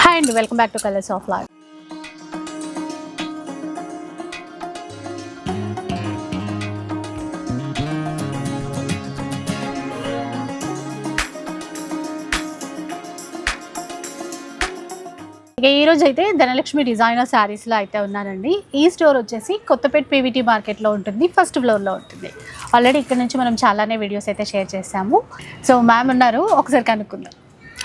Hi అండి, welcome back to colours of life. ఇక ఈ రోజు అయితే ధనలక్ష్మి డిజైనర్ శారీస్లో అయితే ఉన్నానండి. ఈ స్టోర్ వచ్చేసి కొత్తపేట పీవీటీ మార్కెట్లో ఉంటుంది, ఫస్ట్ ఫ్లోర్లో ఉంటుంది. ఆల్రెడీ ఇక్కడ నుంచి మనం చాలానే వీడియోస్ అయితే షేర్ చేసాము. సో మ్యామ్ ఉన్నారు, ఒకసారి కనుక్కుందాం.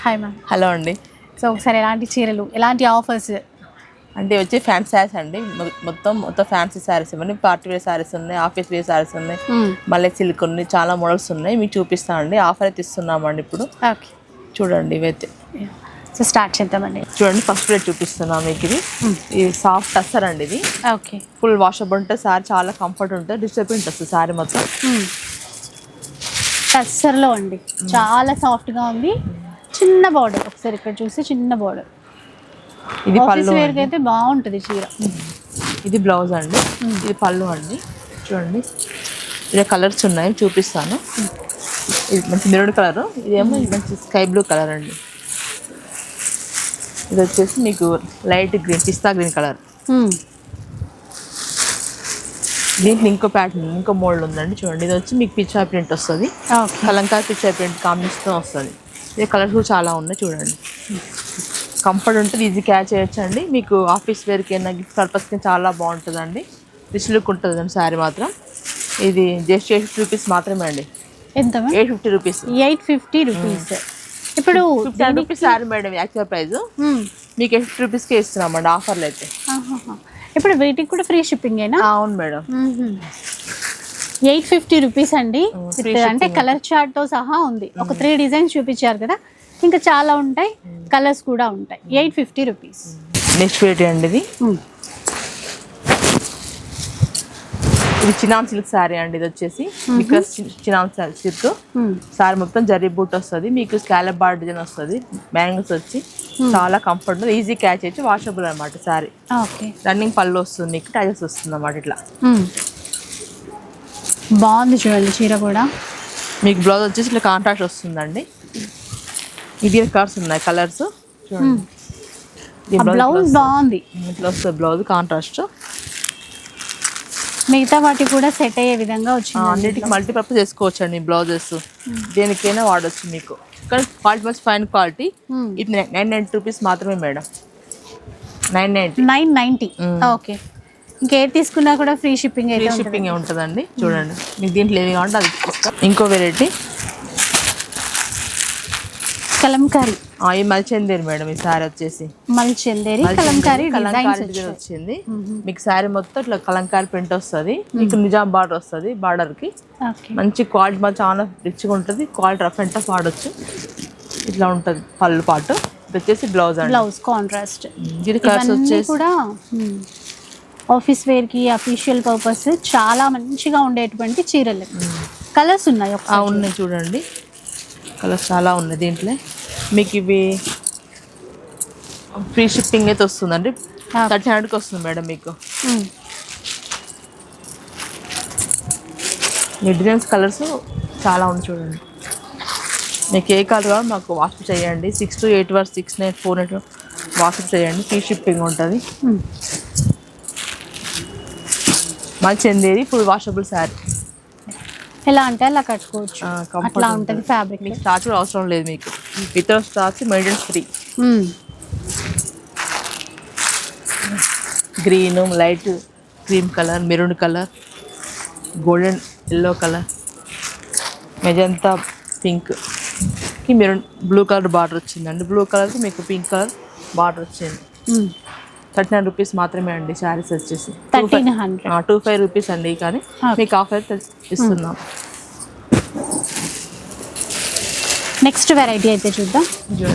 Hi ma'am. హలో అండి. సో ఒకసారి ఎలాంటి చీరలు, ఎలాంటి ఆఫర్స్? అంటే వచ్చి ఫ్యాన్సీ శారీస్ అండి, మొత్తం ఫ్యాన్సీ శారీస్ ఇవ్వండి. పార్టీ వేర్ శారీస్ ఉన్నాయి, ఆఫీస్ వేర్ శారీస్ ఉన్నాయి, మళ్ళీ సిల్క్ ఉన్నాయి, చాలా మోడల్స్ ఉన్నాయి. మీకు చూపిస్తామండి. ఆఫర్ అయితే ఇస్తున్నామండి ఇప్పుడు. ఓకే, చూడండి ఇవైతే. సో స్టార్ట్ చేద్దామండి. చూడండి, ఫస్ట్ రేట్ చూపిస్తున్నాం మీకు. ఇది సాఫ్ట్ టస్సర్ అండి. ఇది ఓకే, ఫుల్ వాషబుల్ ఉంటుంది. సారీ చాలా కంఫర్ట్ ఉంటుంది. డిజిటల్ ప్రింట్ వస్తుంది సారీ మొత్తం. టస్సర్లో అండి, చాలా సాఫ్ట్గా ఉంది. చిన్న బార్డర్, ఒకసారి ఇక్కడ చూసి చిన్న బార్డర్. ఇది పళ్ళు అయితే బాగుంటుంది చీర. ఇది బ్లౌజ్ అండి, ఇది పళ్ళు అండి. చూడండి, ఇలా కలర్స్ ఉన్నాయి, చూపిస్తాను. ఇది మంచి మెరూన్ కలర్, ఇదేమో మంచి స్కై బ్లూ కలర్ అండి. ఇది వచ్చేసి మీకు లైట్ గ్రీన్, పిస్తా గ్రీన్ కలర్. దీంట్లో ఇంకో ప్యాటర్న్, ఇంకో మోడల్ ఉందండి. చూడండి, ఇది వచ్చి మీకు పిచ్చా ప్రింట్ వస్తుంది, కలంకారీ పిచ్చా ప్రింట్ కాంబినేషన్ వస్తుంది. ఇది కలర్స్ కూడా చాలా ఉన్నాయి. చూడండి, కంఫర్ట్ ఉంటుంది, ఈజీ క్యాచ్ చేయొచ్చు అండి. మీకు ఆఫీస్ వేర్కి అయినా గిఫ్ట్ పర్పస్కి చాలా బాగుంటుందండి. రిచ్ లుక్ ఉంటుందండి శారీ మాత్రం. ఇది జస్ట్ 850 రూపీస్ మాత్రమే అండి. ఎంత? 850 రూపీస్. 850 రూపీస్. ఇప్పుడు 50 rupees sari madam actual price. మీకు 850 రూపీస్కే ఇస్తున్నామండి ఆఫర్లు అయితే. ఇప్పుడు వీటికి కూడా ఫ్రీ షిప్పింగ్ ఏనా? అవును మేడం. 850 రూపీస్ అండి. అంటే కలర్ చార్ట్ తో సహా ఉంది. ఒక 3 డిజైన్స్ చూపించారు కదా, ఇంకా చాలా ఉంటాయి, కలర్స్ కూడా ఉంటాయి. 850 రూపీస్. నెక్స్ట్ వెరైటీ అండి. ఇది చినాన్ సిల్క్ శారీ అండి. ఇది వచ్చేసి మీకు చినాన్ సిల్క్ శారీ మొత్తం జరీ బూట్ వస్తుంది. మీకు స్కాలప్ బార్డర్ డిజైన్ వస్తుంది, మ్యాంగిల్స్ వచ్చి చాలా కంఫర్ట్, ఈజీ క్యాచ్ చేయొచ్చు, వాషబుల్ అనమాట శారీ. రన్నింగ్ పళ్ళు వస్తుంది, మీకు టైల్స్ వస్తుంది అన్నమాట. ఇట్లా బాగుంది చూడండి చీర కూడా. మీకు బ్లౌజ్ వచ్చేసి ఇట్లా కాంట్రాక్ట్ వస్తుందండి. ఇది కలర్స్ ఉన్నాయి, కలర్స్ చూడండి. బ్లౌజ్ బాగుంది, ఇట్లా వస్తుంది బ్లౌజ్ కాంట్రాస్ట్. మిగతా వాటి కూడా సెట్ అయ్యే విధంగా వచ్చింది. అన్నిటికీ మల్టీపర్పస్ చేసుకోవచ్చు అండి బ్లౌజెస్, దేనికైనా వాడచ్చు మీకు. కానీ క్వాలిటీ మంచి ఫైన్ క్వాలిటీ. ఇది 990 రూపీస్ మాత్రమే మేడం. 990. ఓకే, ఇంకేది తీసుకున్నా కూడా ఫ్రీ షిప్పింగ్ అయితే షిప్పింగ్ ఉంటుందండి. చూడండి, మీకు దీంట్లో ఏమి కావాలంటే అది ఇస్తాం. ఇంకో వెరైటీ కలంకారీ. ఈ మల్చందేరి మేడం. ఈ సారీ వచ్చేసి మల్చందేరి కలంకారీ వచ్చింది. మీకు సారీ మొత్తం ఇట్లా కలంకారీ ప్రింట్ వస్తుంది. మీకు నిజాం బార్డర్ వస్తుంది. బార్డర్ కి మంచి క్వాలిటీ, మాత్రం చాలా రిచ్గా ఉంటుంది. క్వాలిటీ రఫ్ అండ్ టఫ్ వాడచ్చు. ఇట్లా ఉంటుంది పళ్ళు పాటు. ఇది వచ్చేసి బ్లౌజ్ అండి, బ్లౌజ్ కాంట్రాస్ట్. ఇది కలర్స్ వచ్చేసి కూడా ఆఫీస్ వేర్ కి, అఫీషియల్ పర్పస్ చాలా మంచిగా ఉండేటువంటి చీరలు. కలర్స్ ఉన్నాయి, ఉన్నాయి చూడండి, కలర్స్ చాలా ఉన్నాయి దీంట్లో. మీకు ఇవి ఫ్రీ షిప్పింగ్ అయితే వస్తుందండి. 1300కి వస్తుంది మేడం మీకు. డిజైన్స్ కలర్స్ చాలా ఉన్నాయి చూడండి. మీకు ఏ కలర్ కావాలో మాకు వాట్సాప్ చేయండి. 62816948 వాట్సాప్ చేయండి. ఫ్రీ షిప్పింగ్ ఉంటుంది. మళ్ళీ చందేరి ఫుల్ వాషబుల్ శారీ. ఎలా అంటే అలా కట్టుకోవచ్చు, అట్లా ఉంటుంది ఫ్యాబ్రిక్. మీకు స్టార్చ్ కూడా అవసరం లేదు. మీకు without starch maintenance free. Green, light cream colour, maroon colour, golden yellow colour, magenta pink కి మెరూన్ బ్లూ కలర్ బార్డర్ వచ్చిందండి. బ్లూ కలర్కి మీకు పింక్ కలర్ బార్డర్ వచ్చింది. 39 రూపీస్ మాత్రమే అండి. శారీస్ వచ్చేసి 25 రూపీస్ అండి. కానీ మీకు ఆఫర్ ఇస్తున్నాం. నెక్స్ట్ వెరైటీ అయితే చూద్దాం.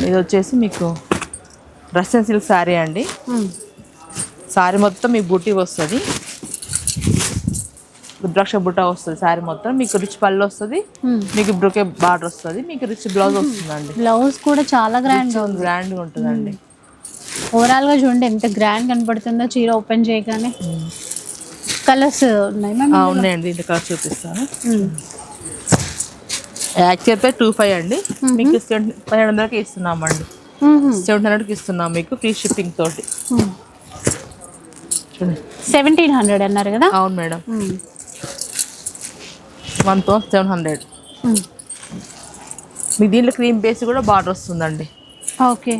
ఇది వచ్చేసి మీకు రష్యన్ సిల్క్ శారీ అండి. శారీ మొత్తం మీకు బుట్టి వస్తుంది, రుద్రాక్ష బుట్ట వస్తుంది. శారీ మొత్తం మీకు రిచ్ పళ్ళు వస్తుంది, మీకు బ్రొకే బార్డర్ వస్తుంది, మీకు రిచ్ బ్లౌజ్ వస్తుందండి. బ్లౌజ్ కూడా చాలా గ్రాండ్గా ఉంటుందండి. ఓవరాల్ గా చూడండి ఎంత గ్రాండ్ కనపడుతుందో చీర ఓపెన్ చేయగానే. కలర్స్ ఉన్నాయండి, దీంట్లో కలర్స్ చూపిస్తాను. యాక్చువల్ పై 25 అండి, మీకు 1500కి ఇస్తున్నామండి. 700కి ఇస్తున్నాం మీకు ఫ్రీ షిప్పింగ్ తోటి. చూడండి 1700 అన్నారు కదా. అవును మేడం. 1700. మీకు దీంట్లో క్రీమ్ బేస్ కూడా బార్డర్ వస్తుందండి. ఓకే.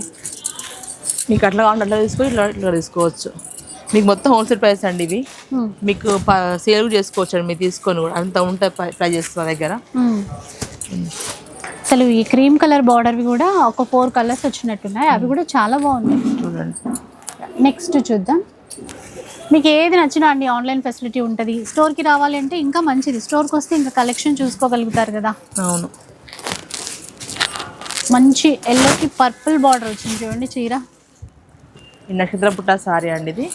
మీకు అట్లా కావాలి అట్లా తీసుకోవచ్చు, ఇట్లా ఇట్లా తీసుకోవచ్చు. మీకు మొత్తం హోల్సేల్ ప్రైస్ అండి ఇవి. మీకు సేల్ కూడా చేసుకోవచ్చు అండి మీరు తీసుకొని కూడా, అంత ఉంటాయి ప్రైజెస్ మా దగ్గర. అసలు ఈ క్రీమ్ కలర్ బార్డర్వి కూడా ఒక 4 కలర్స్ వచ్చినట్టున్నాయి, అవి కూడా చాలా బాగున్నాయి. చూడండి. నెక్స్ట్ చూద్దాం. మీకు ఏది నచ్చినా అండి ఆన్లైన్ ఫెసిలిటీ ఉంటుంది. స్టోర్కి రావాలి అంటే ఇంకా మంచిది, స్టోర్కి వస్తే ఇంకా కలెక్షన్ చూసుకోగలుగుతారు కదా. అవును. మంచి ఎల్లోకి పర్పుల్ బార్డర్ వచ్చింది చూడండి చీర. ఈ నక్షత్ర పుట్ట సారీ అండి ఇది.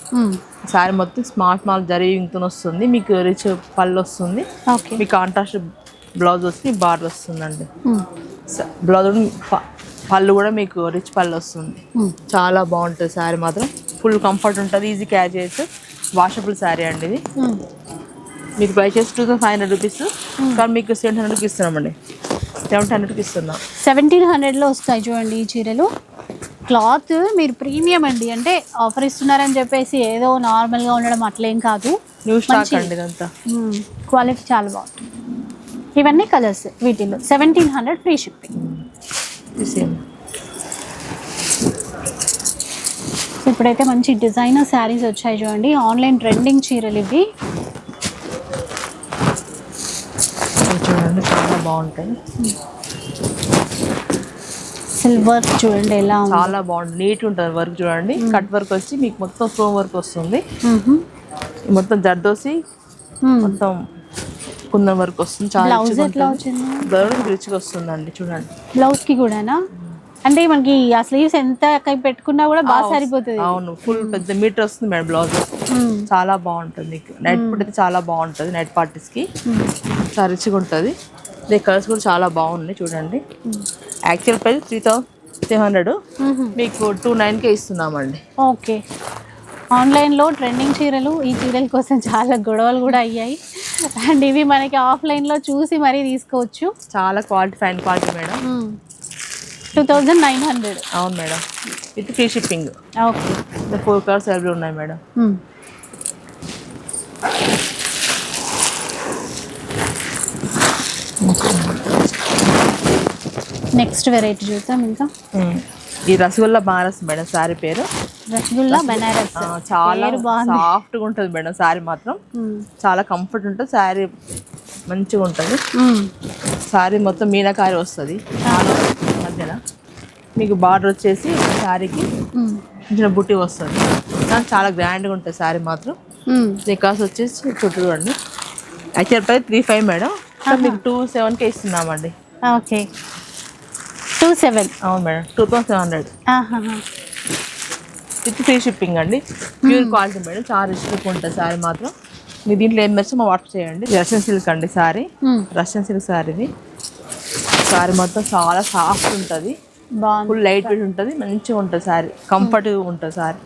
సారీ మొత్తం స్మాల్ జరీతో వస్తుంది, మీకు రిచ్ పళ్ళు వస్తుంది. ఓకే. మీకు కాంట్రాస్ట్ బ్లౌజ్ వస్తుంది, బార్డర్ వస్తుందండి. బ్లౌజ్ పళ్ళు కూడా మీకు రిచ్ పళ్ళు వస్తుంది. చాలా బాగుంటుంది శారీ మాత్రం, ఫుల్ కంఫర్ట్ ఉంటుంది, ఈజీ క్యారీ చేయొచ్చు. వాషబుల్ శారీ అండి ఇది. మీకు ప్రైస్ చేసి 2500 రూపీస్, కానీ మీకు 700కి ఇస్తున్నామండి. 700కి ఇస్తున్నాం. 1700లో వస్తాయి చూడండి ఈ చీరలు. క్లాత్ మీరు ప్రీమియం అండి, అంటే ఆఫర్ ఇస్తున్నారని చెప్పేసి ఏదో నార్మల్గా ఉండడం అట్లేం కాదు. న్యూ స్టాక్ అండి ఇదంతా. క్వాలిటీ చాలా బాగుంటుంది. ఇవన్నీ కలర్స్ వీటిలో 1700 ఫ్రీ షిప్పింగ్. ఇప్పుడైతే మంచి డిజైనర్ శారీస్ వచ్చాయి చూడండి, ఆన్లైన్ ట్రెండింగ్ చీరలు ఇవి. చూడండి చాలా బాగుంటాయి. సిల్వర్ చూడండి ఎలా ఉంది, చాలా బాగుంటుంది, నీట్ ఉంటుంది వర్క్ చూడండి. కట్ వర్క్ వచ్చి మీకు మొత్తం స్టోన్ వర్క్ వస్తుంది, మొత్తం జర్దోసి మొత్తం కుందన్ వర్క్ వస్తుంది. చాలా రిచ్గా వస్తుందండి చూడండి. బ్లౌజ్ కి కూడానా? అంటే మనకి ఆ స్లీవ్స్ ఎంత పెట్టుకున్నా కూడా బాగా సరిపోతుంది. అవును, ఫుల్ పెద్ద మీటర్ వస్తుంది మేడం బ్లౌజ్. చాలా బాగుంటుంది మీకు నైట్ పూట అయితే చాలా బాగుంటుంది, నైట్ పార్టీస్కి చాలా రిచ్గా ఉంటుంది. దీని కలర్స్ కూడా చాలా బాగున్నాయి చూడండి. యాక్చువల్ ప్రైస్ 3300, మీకు 29కే ఇస్తున్నామండి. ఓకే. ఆన్లైన్లో ట్రెండింగ్ చీరలు, ఈ చీరల కోసం చాలా గొడవలు కూడా అయ్యాయి. అండ్ ఇవి మనకి ఆఫ్లైన్లో చూసి మరీ తీసుకోవచ్చు. చాలా క్వాలిటీ, ఫైన్ క్వాలిటీ మేడం. 2900. అవును madam, with free shipping. Okay. 4 colours available ఉన్నాయి మేడం. నెక్స్ట్ వెరైటీ చూద్దాం. ఇంకా ఈ రసగుల్లా బనారస్ మేడం శారీ పేరు. రసగుల్లా బనారస్ చాలా సాఫ్ట్గా ఉంటుంది మేడం శారీ మాత్రం, చాలా కంఫర్ట్ ఉంటుంది. శారీ మంచిగా ఉంటుంది. శారీ మొత్తం మీనాకారి వస్తుంది మధ్యన. మీకు బార్డర్ వచ్చేసి శారీకి చిన్న బుట్టి వస్తుంది, చాలా గ్రాండ్గా ఉంటుంది శారీ మాత్రం. దీని కాస్ట్ వచ్చేసి చుట్టూ చూడండి. యాక్చువల్ ప్రైస్ 35 మేడం, మీకు 27కే ఇస్తున్నామండి. ఓకే. 27. అవును మేడం, 2700 విత్ ఫ్రీ షిప్పింగ్ అండి. ప్యూర్ క్వాలిటీ మేడం, చాలా రిచ్గా ఉంటుంది శారీ మాత్రం. మీరు దీంట్లో ఏం మెర్చి మా వాట్సాప్ చేయండి. రష్యన్ సిల్క్ అండి శారీ, రష్యన్ సిల్క్ శారీది. శారీ మొత్తం చాలా సాఫ్ట్ ఉంటుంది, ఫుల్ లైట్ వెయిట్ ఉంటుంది, మంచిగా ఉంటుంది శారీ, కంఫర్ట్గా ఉంటుంది శారీ.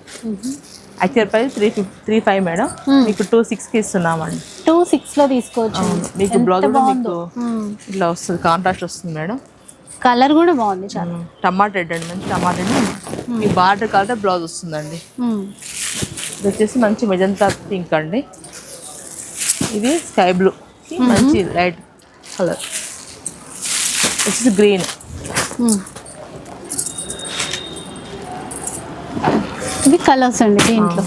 యాక్చువల్ ప్రైస్ 335 మేడం, మీకు 26కి ఇస్తున్నామండి. 26లో తీసుకోవచ్చు. మీకు బ్లౌజ్ కూడా మీకు ఇట్లా వస్తుంది, కాంట్రాస్ట్ వస్తుంది మేడం. కలర్ కూడా బాగుంది చాలా. టమాటా రెడ్ అండి, మంచి టమాటా రెడ్. మీ బార్డర్ కలర్ బ్లౌజ్ వస్తుందండి. ఇది వచ్చేసి మంచి మెజంతా పింక్ అండి. ఇది స్కై బ్లూ, మంచి లైట్ కలర్ వచ్చేసి గ్రీన్. ఇవి కలర్స్ అండి. దీంట్లో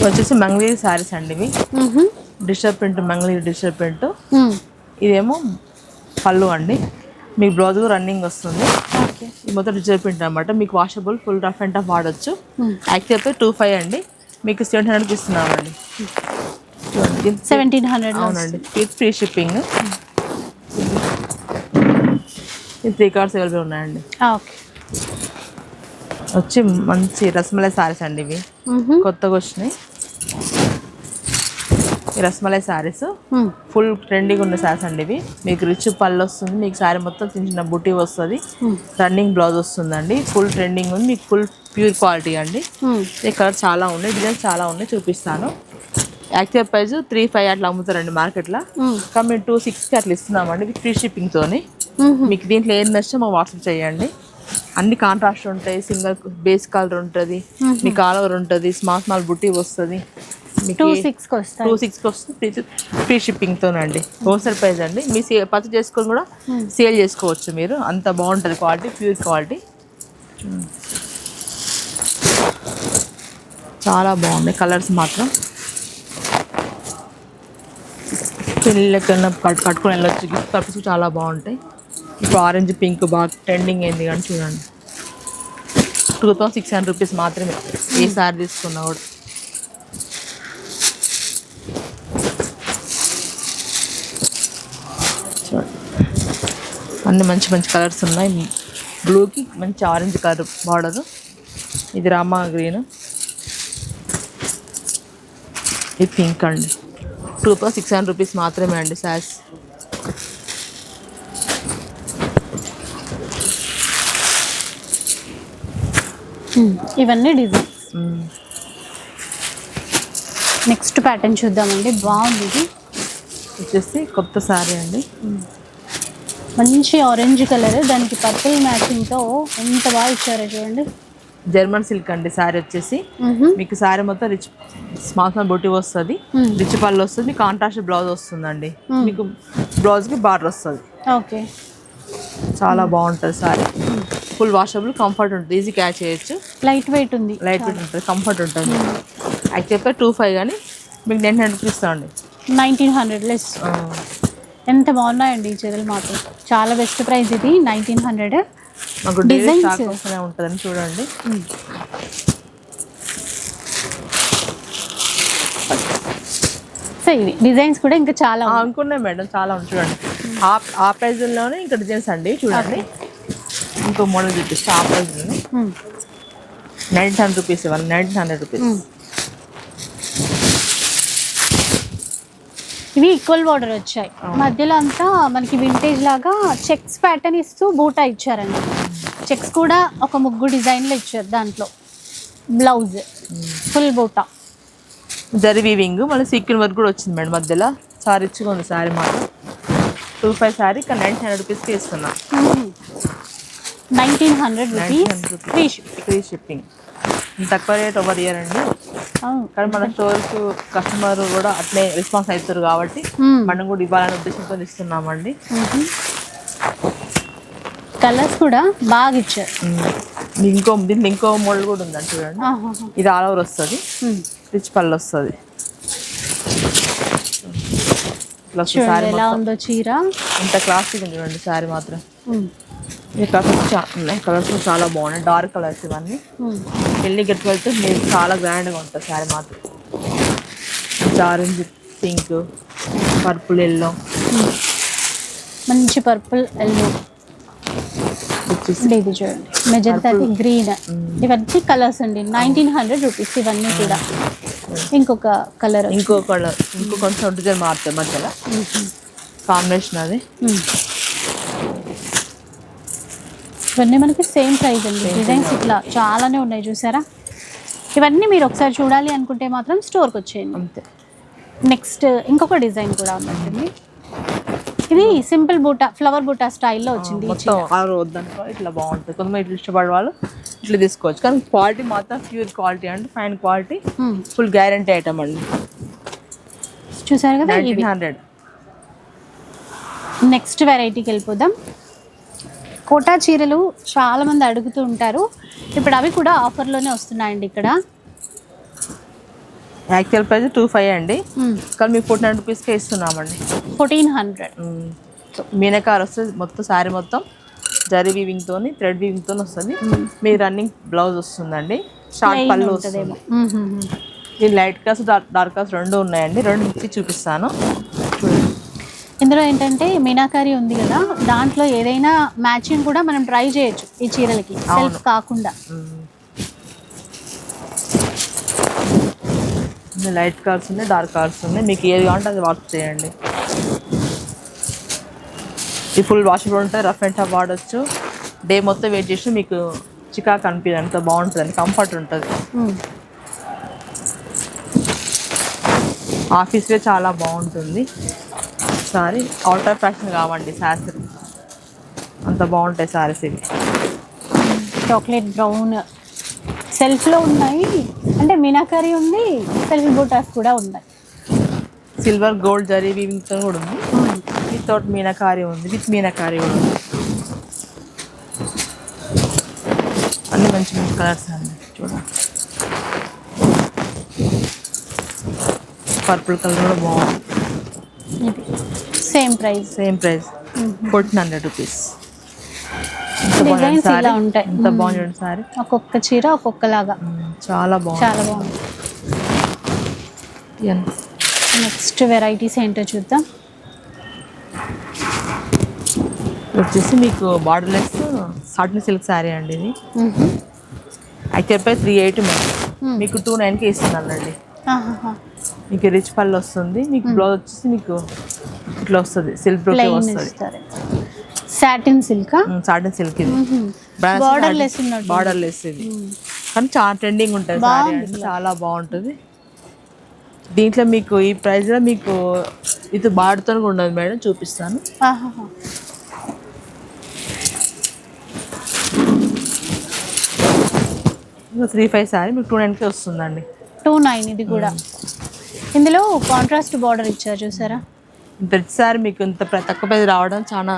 వచ్చేసి మంగళగిరి శారీస్ అండి ఇవి. Digital print, Mangalagiri digital print. ఇదేమో పళ్ళు అండి, మీకు బ్లౌజ్ రన్నింగ్ వస్తుంది. ఇది మొత్తం డిజిటల్ ప్రింట్ అనమాట, మీకు washable, full rough and tough వాడచ్చు. యాక్చువల్ ప్రైస్ 25 అండి, మీకు 700కి ఇస్తున్నామండి. 1700. అవునండి, with free shipping. 3 colours available ఉన్నాయండి. ఓకే. వచ్చి మంచి రసమలై శారీస్ అండి ఇవి, కొత్తగా వచ్చినాయి. ఈ రసమలై శారీస్ ఫుల్ ట్రెండింగ్ ఉన్న శారీస్ అండి ఇవి. మీకు రిచ్ పళ్ళు వస్తుంది, మీకు శారీ మొత్తం చిన్న చిన్న బుట్టి వస్తుంది, రన్నింగ్ బ్లౌజ్ వస్తుందండి. ఫుల్ ట్రెండింగ్ ఉంది, మీకు ఫుల్ ప్యూర్ క్వాలిటీ అండి. ఈ కలర్ చాలా ఉన్నాయి, డిజైన్స్ చాలా ఉన్నాయి, చూపిస్తాను. యాక్చువల్ ప్రైస్ 35 అట్లా అమ్ముతారండి మార్కెట్లో, కానీ మేము 26కి అట్లా ఇస్తున్నామండి విత్ ఫ్రీ షిప్పింగ్తోని. మీకు దీంట్లో ఏం నచ్చితే మాకు వాట్సాప్ చేయండి. అన్ని కాంట్రాస్ట్ ఉంటాయి. సింగిల్ బేస్ కలర్ ఉంటుంది, మీకు ఆల్ ఓవర్ ఉంటుంది, స్మాల్ బుట్టి వస్తుంది. మీకు 2,600 వస్తాయి. 2,600 వస్తుంది. ఫ్రీ షిప్పింగ్తోనండి. హోల్సేల్ ప్రైస్ అండి. మీ పర్చేస్ చేసుకొని కూడా సేల్ చేసుకోవచ్చు మీరు. అంత బాగుంటుంది క్వాలిటీ, ప్యూర్ క్వాలిటీ. చాలా బాగున్నాయి కలర్స్ మాత్రం. పెళ్ళిళ్ళకన్నా కట్టుకొని వెళ్ళొచ్చు. గిఫ్ట్ పర్పస్ చాలా బాగుంటాయి. ఇప్పుడు ఆరెంజ్ పింక్ బాగా ట్రెండింగ్ అయింది కానీ చూడండి. 2,600 రూపీస్ మాత్రమే ఏ సారీ తీసుకున్నా కూడా. చూడండి అన్ని మంచి మంచి కలర్స్ ఉన్నాయి. బ్లూకి మంచి ఆరెంజ్ కలర్ బార్డరు. ఇది రామా గ్రీన్, ఇది పింక్ అండి. 2,600 రూపీస్ మాత్రమే అండి శారీస్. ఇవన్నీ డిజైన్స్. నెక్స్ట్ ప్యాటర్న్ చూద్దామండి. బాగుంది. ఇది వచ్చేసి కొత్త శారీ అండి. మంచి ఆరెంజ్ కలర్, దానికి పర్పుల్ మ్యాచింగ్తో ఎంత బాగా ఇచ్చారో చూడండి. జర్మన్ సిల్క్ అండి శారీ వచ్చేసి. మీకు శారీ మొత్తం రిచ్ స్మాల్ బొట్టి వస్తుంది, రిచ్ పళ్ళు వస్తుంది, మీకు కాంట్రాస్ట్ బ్లౌజ్ వస్తుందండి. మీకు బ్లౌజ్కి బార్డర్ వస్తుంది. ఓకే, చాలా బాగుంటుంది శారీ. ఫుల్ వాషబుల్, కంఫర్ట్ ఉంటుంది, ఈజీ క్యాచ్ చేయొచ్చు. లైట్ వెయిట్ ఉంది, లైట్ వెయిట్ ఉంటుంది, కంఫర్ట్ ఉంటుంది. యాక్చువల్గా 2,500 కానీ మీకు 900 రూపీస్ ఇస్తామండి. 1,900 లెస్. ఎంత బాగున్నాయండి ఈ చీరలు మాత్రం. చాలా బెస్ట్ ప్రైస్ ఇది, 1,900. మాకు డైలీ స్టాక్ వస్తూనే ఉంటుందని చూడండి. సో ఇవి డిజైన్స్ కూడా ఇంకా చాలా అనుకున్నాయి మేడం, చాలా ఉంది చూడండి. ఆ ప్రైజ్లోనే ఇంకా డిజైన్స్ అండి చూడండి. ఇంకో మోడల్ చూపిస్తే ఆ ప్రైజ్లోనే 1,900 రూపీస్ ఇవ్వాలి. 1,900 రూపీస్. ఇవి ఈక్వల్ బార్డర్ వచ్చాయి. మధ్యలో అంతా మనకి వింటేజ్ లాగా చెక్స్ ప్యాటర్న్ ఇస్తూ బూటా ఇచ్చారండి. చెక్స్ కూడా ఒక ముగ్గు డిజైన్లో ఇచ్చారు. దాంట్లో బ్లౌజ్ ఫుల్ బూటా, జరీ వీవింగ్, మళ్ళీ సీక్వెన్ వర్క్ కూడా వచ్చింది మేడం మధ్యలో. చాలా రిచ్గా ఉంది శారీ మాత్రం. 2,500 శారీ ఇక్కడ 900 రూపీస్కి ఇస్తున్నా. 1,900 రూపీస్ ఫ్రీ షిప్పింగ్. తక్కువ రేట్ ఎవరు ఇయ్యారండి. కానీ మన స్టోర్స్ కస్టమర్ కూడా అట్లే రెస్పాన్స్ అవుతారు కాబట్టి మనం కూడా ఇవ్వాలనే ఉద్దేశంతో ఇస్తున్నామండి. కలర్స్ కూడా బాగా ఇచ్చారు. దీంట్లో ఇంకో మోడల్ కూడా ఉందండి చూడండి. ఇది ఆల్ ఓవర్ వస్తుంది, రిచ్ పళ్ళు వస్తుంది. ఎలా ఉందో చీర, ఇంత క్లాసిక్ ఉంది చూడండి శారీ మాత్రం. ఈ కలర్స్ చాలా బాగున్నాయి, డార్క్ కలర్స్ ఇవన్నీ. పెళ్ళి గట్టి వెళ్తే మీరు చాలా గ్రాండ్గా ఉంటుంది శారీ మాత్రం. ఆరెంజ్, పింక్, పర్పుల్, ఎల్లో, మంచి పర్పుల్ ఎల్లో, ఇది చూడండి మెజంతా గ్రీన్. ఇవన్నీ కలర్స్ అండి. 1,900 రూపీస్ ఇవన్నీ కూడా. ఇంకొక కలర్, ఇంకో కొంచెం డిజైన్ మారుతాయి మధ్యలో కాంబినేషన్ అది. ఇవన్నీ మనకి సేమ్ ప్రైస్ అండి. డిజైన్స్ ఇట్లా చాలానే ఉన్నాయి చూసారా. ఇవన్నీ మీరు ఒకసారి చూడాలి అనుకుంటే మాత్రం స్టోర్కి వచ్చేయండి అంతే. నెక్స్ట్ ఇంకొక డిజైన్ కూడా ఉన్నట్టుంది. ఇది సింపుల్ బూటా, ఫ్లవర్ బూటా స్టైల్లో వచ్చింది. వద్దనుకో ఇట్లా బాగుంటుంది. కొంతమంది ఇట్లా ఇష్టపడే వాళ్ళు ఇట్లా తీసుకోవచ్చు. కానీ క్వాలిటీ మాత్రం ప్యూర్ క్వాలిటీ అండి, fine quality, full guarantee item అండి. చూసారు కదా 1,900. నెక్స్ట్ వెరైటీకి వెళ్ళిపోదాం. కోటా చీరలు చాలా మంది అడుగుతూ ఉంటారు. ఇప్పుడు అవి కూడా ఆఫర్లోనే వస్తున్నాయండి. ఇక్కడ యాక్చువల్ ప్రైస్ 2,500 అండి, కానీ మీకు 1,400 రూపీస్కే ఇస్తున్నామండి. 1,400. మీనకార్ వస్తుంది మొత్తం శారీ మొత్తం జరీ వీవింగ్తో, థ్రెడ్ వీవింగ్తో వస్తుంది. మీ రన్నింగ్ బ్లౌజ్ వస్తుందండి, షార్ట్ పళ్ళు వస్తుంది. ఈ లైట్ కలర్స్ డార్క్ కలర్స్ రెండు ఉన్నాయండి, రెండు మిక్సీ చూపిస్తాను చూడండి. ఇందులో ఏంటంటే మీనాకారి ఉంది కదా, దాంట్లో ఏదైనా మ్యాచింగ్ కూడా మనం ట్రై చేయొచ్చు ఈ చీరలకి, సెల్ఫ్ కాకుండా. లైట్ కలర్స్ ఉన్నాయి, డార్క్ కలర్స్ ఉన్నాయి, మీకు ఏది కావాలంటే అది వాష్ చేయండి. ఈ ఫుల్ వాషబుల్ ఉంటాయి, రఫ్ అండ్ టఫ్ వాడచ్చు. డే మొత్తం వెయిట్ చేసి మీకు చికాకు అనిపించదు, అంత బాగుంటుంది, కంఫర్ట్ ఉంటుంది. ఆఫీస్లో చాలా బాగుంటుంది సారీ. అవుట్ ఆఫ్ ఫ్యాషన్ కావండి శారీస్, అంత బాగుంటాయి శారీస్ ఇవి. చాక్లెట్ బ్రౌన్ సెల్ఫ్లో ఉన్నాయి, అంటే మీనాకరీ ఉంది, సెల్ఫ్ బూటాస్ కూడా ఉన్నాయి. సిల్వర్ గోల్డ్ జరీ వీవింగ్తో కూడా ఉంది, వితౌట్ మీనాకారి ఉంది, విత్ మీనాకారి కూడా ఉంది. అన్ని మంచి మంచి కలర్స్ అండి. చూడండి పర్పుల్ కలర్ కూడా బాగుంది. ఇది సేమ్ ప్రైస్. 1400 రూపీస్. డిజైన్స్ ఇలా ఉంటాయి. ఎంత బాగుంది సారీ, ఒక్కొక్క చీర ఒక్కొక్కలాగా చాలా బాగుంది. చాలా బాగుంది. నెక్స్ట్ వెరైటీస్ ఏంటో చూద్దాం. వచ్చేసి మీకు బార్డర్లెస్ సాటిన్ సిల్క్ శారీ అండి. ఇది యాక్చువల్ ప్రైస్ 380 మీకు 29కి ఇస్తున్నానండి. మీకు రిచ్ పళ్ళు వస్తుంది, మీకు బ్లౌజ్ వచ్చేసి మీకు ఇట్లా వస్తుంది, సిల్క్ బ్రోకే వస్తుంది. Satin silk. సాటిన్ సిల్క్ ఇది బార్డర్లెస్. బార్డర్లెస్ ఇది కానీ చాలా ట్రెండింగ్ ఉంటుంది సారీ అండి, చాలా బాగుంటుంది. దీంట్లో మీకు ఈ ప్రైస్లో మీకు ఇది బార్డర్తో ఉండదు మేడం, చూపిస్తాను. 35 సారీ మీకు 29కి వస్తుందండి. 29 ఇది కూడా. ఇందులో కాంట్రాస్ట్ బార్డర్ ఇచ్చారు చూసారా. ఇంత రిచ్ సారీ మీకు ఇంత తక్కువ ప్రైస్ రావడం చాలా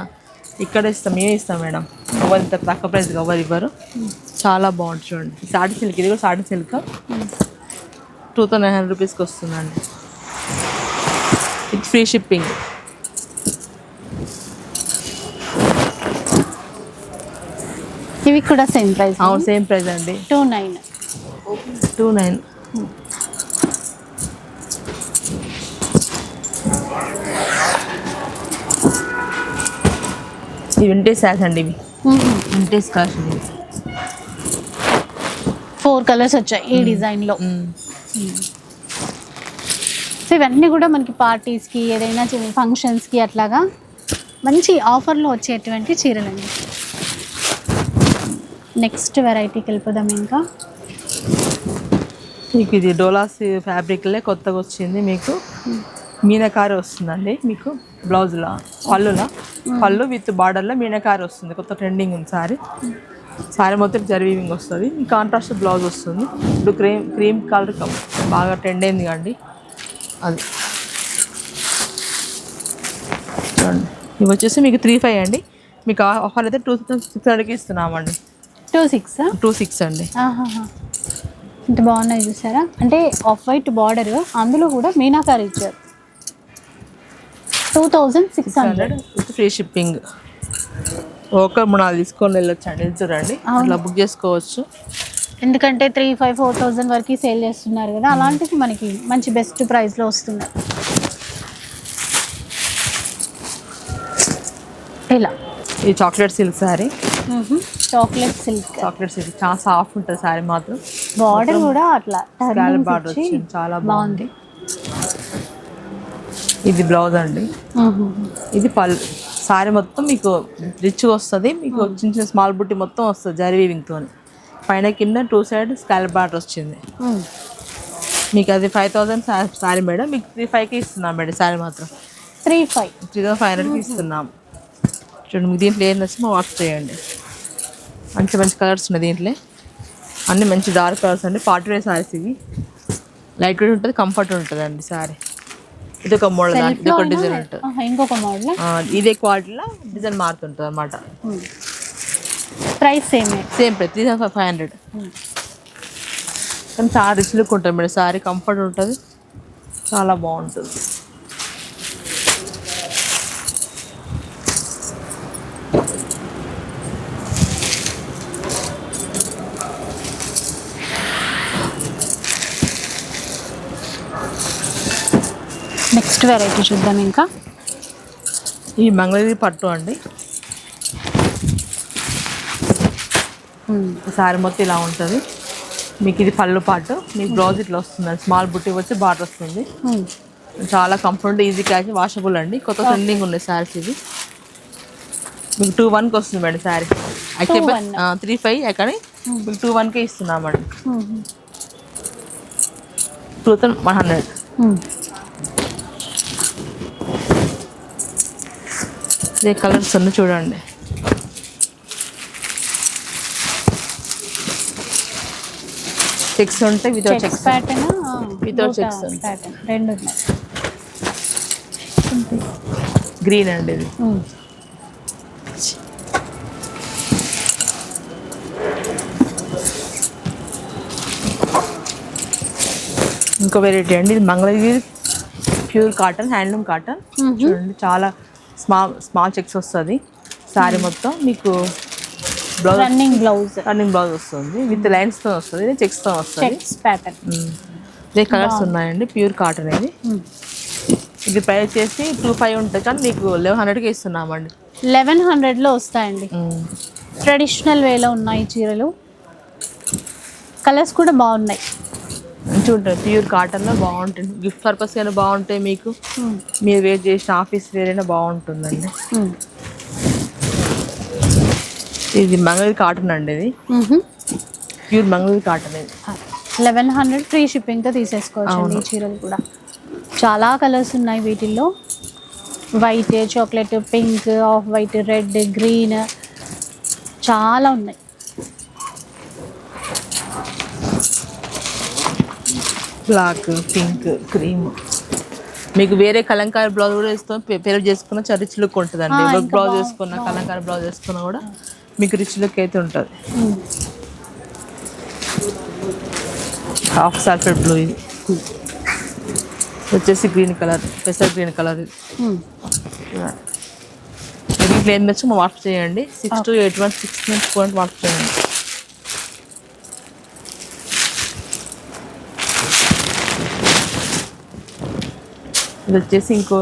ఇక్కడ ఇస్తాం, మేమే ఇస్తాం మేడం. ఎవరు ఇంత తక్కువ ప్రైస్ ఎవరు ఇవ్వరు. చాలా బాగుంటుంది చూడండి. సాటిన్ సిల్క్, ఇది కూడా సాటిన్ సిల్క్ 2900 రూపీస్కి వస్తుందండి. With free shipping. ఇవి కూడా సేమ్ ప్రైస్. అవును సేమ్ ప్రైస్ అండి. 29. ఇవి వింటేజ్ శారీస్ అండి, ఇవి వింటేజ్ కలెక్షన్. ఇవి 4 కలర్స్ వచ్చాయి ఈ డిజైన్లో. సో ఇవన్నీ కూడా మనకి పార్టీస్కి, ఏదైనా ఫంక్షన్స్కి అట్లాగా మంచి ఆఫర్లో వచ్చేటువంటి చీరలండి. నెక్స్ట్ వెరైటీకి వెళ్ళిపోదాం. ఇంకా మీకు ఇది డోలాస్ ఫ్యాబ్రిక్లే కొత్తగా వచ్చింది. మీకు మీనాకారి వస్తుందండి. మీకు బ్లౌజ్లో పళ్ళు విత్ బార్డర్లో మీనాకారి వస్తుంది. కొత్త ట్రెండింగ్ ఉంది సారీ మొత్తం జరీ వీవింగ్ వస్తుంది. కాంట్రాస్ట్ బ్లౌజ్ వస్తుంది. ఇప్పుడు క్రీమ్ కలర్ బాగా ట్రెండ్ అయింది కండి అది. చూడండి ఇవి వచ్చేసి మీకు 35 అండి. మీకు ఆఫర్ అయితే 2600కి ఇస్తున్నామండి. 26 అండి. ఇంత బాగున్నాయి చూసారా. అంటే ఆఫ్ వైట్ బార్డర్, అందులో కూడా మీనాకారి ఇచ్చారు. 2600 విత్ ఫ్రీ షిప్పింగ్. ఒక 3-4 తీసుకొని వెళ్ళొచ్చండి. చూడండి అట్లా బుక్ చేసుకోవచ్చు. ఎందుకంటే 3,500-4,000 వరకు సేల్ చేస్తున్నారు కదా, అలాంటిది మనకి మంచి బెస్ట్ ప్రైస్లో వస్తుంది. ఇలా ఈ chocolate silk sari. Chocolate silk చాలా సాఫ్ట్ ఉంటుంది శారీ మాత్రం. బార్డర్ కూడా అట్లా బార్డర్ వచ్చింది, చాలా బాగుంది. ఇది బ్లౌజ్ అండి. ఇది పళ్ళు. శారీ మొత్తం మీకు రిచ్గా వస్తుంది. మీకు చిన్న చిన్న స్మాల్ బుట్టి మొత్తం వస్తుంది జరీ వీవింగ్తో. పైన కింద 2 సైడ్ స్కాలప్ బార్డర్ వచ్చింది. మీకు అది 5000 శారీ మేడం. మీకు 35కి ఇస్తున్నాం మేడం శారీ మాత్రం. 3500కి ఇస్తున్నాం. చూడండి మీకు దీంట్లో ఏం నచ్చి వాట్సాప్ చేయండి. మంచి మంచి కలర్స్ ఉన్నాయి దీంట్లో, అన్ని మంచి డార్క్ కలర్స్ అండి. పార్టీ వేర్ శారీస్ ఇవి. లైట్ వెయిట్ ఉంటుంది, కంఫర్ట్ ఉంటుంది అండి శారీ. ఇది ఒక మోడల్, ఇది ఒక డిజైన్ ఉంటుంది. ఇంకొక మోడల్ ఇదే క్వాలిటీలో డిజైన్ మారుతుంటుంది అనమాట. Price same price 3500. కానీ చాలా రిచ్ లుక్ ఉంటుంది మేడం శారీ. కంఫర్ట్ ఉంటుంది, చాలా బాగుంటుంది. నెక్స్ట్ వెరైటీ చూద్దాం. ఇంకా ఈ మంగళగిరి పట్టు అండి. శారీ మొత్తం ఇలా ఉంటుంది. మీకు ఇది పళ్ళు పాటు, మీకు బ్లౌజ్ ఇట్లా వస్తుంది. స్మాల్ బుట్టి వచ్చి బార్డర్ వస్తుంది. చాలా కంఫర్ట్, ఈజీ క్యాచ్, వాషబుల్ అండి. కొత్త ట్రెండింగ్ ఉన్నాయి శారీస్ ఇది. మీకు 21కి వస్తుంది మేడం శారీ. యాక్చువల్ 35 కానీ మీకు 21కే ఇస్తున్నామండి. 2100. ఇదే కలర్స్ అన్నీ చూడండి. చెక్స్ ఉంటాయి, without checks pattern Without checks. Pattern రెండు ఉన్నాయి. గ్రీన్ అండి ఇది. ఇంకో వెరైటీ అండి, ఇది Mangalagiri pure cotton, handloom cotton. చూడండి చాలా స్మాల్ చెక్స్ వస్తుంది శారీ మొత్తం. మీకు బ్లౌజ్ రన్నింగ్ బ్లౌజ్ వస్తుంది, విత్ లైన్స్తో వస్తుంది, ఇది చెక్స్తో వస్తుంది. ప్యాటర్న్ ఇదే కలర్స్ ఉన్నాయండి, ప్యూర్ కాటన్ ఇది. ఇది ప్రైస్ వచ్చేసి 2500 ఉంటుంది, కానీ మీకు 1100కి ఇస్తున్నామండి. 1100లో వస్తాయండి. ట్రెడిషనల్ వేలో ఉన్నాయి చీరలు, కలర్స్ కూడా బాగున్నాయి. చూడండి ప్యూర్ కాటన్లో బాగుంటుంది, గిఫ్ట్ పర్పస్ అయినా బాగుంటాయి, మీకు మీరు వేర్ చేసిన ఆఫీస్ వేర్ అయినా బాగుంటుందండి. ఇది మంగళగిరి కాటన్ అండి, ఇది ప్యూర్ మంగళగిరి కాటన్. ఇది 1100 ఫ్రీ షిప్పింగ్తో తీసేసుకోవచ్చు. ఈ చీరలు కూడా చాలా కలర్స్ ఉన్నాయి వీటిల్లో. White, chocolate, pink, off white, red, green చాలా ఉన్నాయి. Black, pink, cream. మీకు వేరే కలంకారీ బ్లౌజ్ కూడా వేసుకొని పేరు చేసుకున్న చాలా రిచ్ లుక్ ఉంటుందండి. వర్క్ బ్లౌజ్ వేసుకున్న, కలంకారీ బ్లౌజ్ వేసుకున్నా కూడా మీకు రిచ్ లుక్ అయితే ఉంటుంది. హాఫ్ సాల్ఫెడ్ బ్లూ, ఇది వచ్చేసి గ్రీన్ కలర్, పెసర్ గ్రీన్ కలర్. ఇది వీటిలో ఏం తెచ్చి వాట్సాప్ చేయండి, 628164 వాట్సాప్ చేయండి. ఇది వచ్చేసి ఇంకో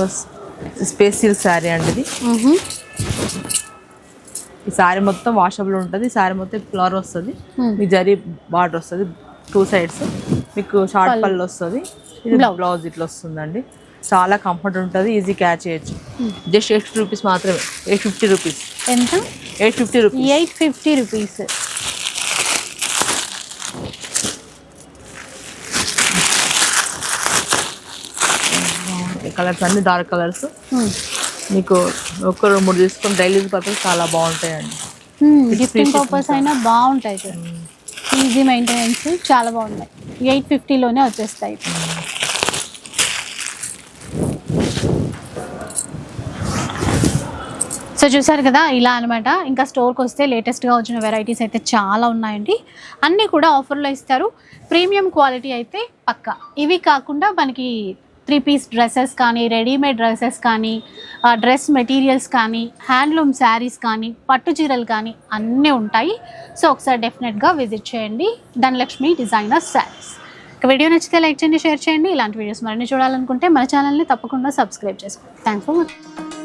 స్పేస్ సిల్క్ శారీ అండి. ఇది ఈ శారీ మొత్తం వాషబుల్ ఉంటుంది. ఈ శారీ మొత్తం ఫ్లవర్ వస్తుంది, మీ జరీ బార్డర్ వస్తుంది 2 sides, మీకు షార్ట్ పళ్ళు వస్తుంది. ఇది బ్లౌజ్ ఇట్లా వస్తుందండి. చాలా కంఫర్ట్ ఉంటుంది, ఈజీ క్యాచ్ చేయొచ్చు. జస్ట్ 850 రూపీస్ మాత్రమే. 850 రూపీస్. ఎంత? 850 రూపీస్. 850 రూపీస్. కలర్స్ అన్ని డార్క్ కలర్స్. మీకు ఒక 2-3 తీసుకొని డైలీ పర్పస్ చాలా బాగుంటాయండి. గిఫ్టింగ్ పర్పస్ అయినా బాగుంటాయి, ఈజీ మెయింటెనెన్స్, చాలా బాగున్నాయి. 850లోనే వచ్చేస్తాయి. సో చూసారు కదా, ఇలా అనమాట. ఇంకా స్టోర్కి వస్తే లేటెస్ట్గా వచ్చిన వెరైటీస్ అయితే చాలా ఉన్నాయండి. అన్నీ కూడా ఆఫర్లో ఇస్తారు. ప్రీమియం క్వాలిటీ అయితే పక్కా. ఇవి కాకుండా మనకి 3 పీస్ డ్రెస్సెస్ కానీ, రెడీమేడ్ డ్రెస్సెస్ కానీ, డ్రెస్ మెటీరియల్స్ కానీ, హ్యాండ్లూమ్ శారీస్ కానీ, పట్టు చీరలు కానీ అన్నీ ఉంటాయి. సో ఒకసారి డెఫినెట్గా విజిట్ చేయండి ధనలక్ష్మి డిజైనర్ శారీస్. వీడియో నచ్చితే లైక్ చేయండి, షేర్ చేయండి. ఇలాంటి వీడియోస్ మరిన్ని చూడాలనుకుంటే మన ఛానల్ని తప్పకుండా సబ్స్క్రైబ్ చేసుకోండి. Thanks for watching.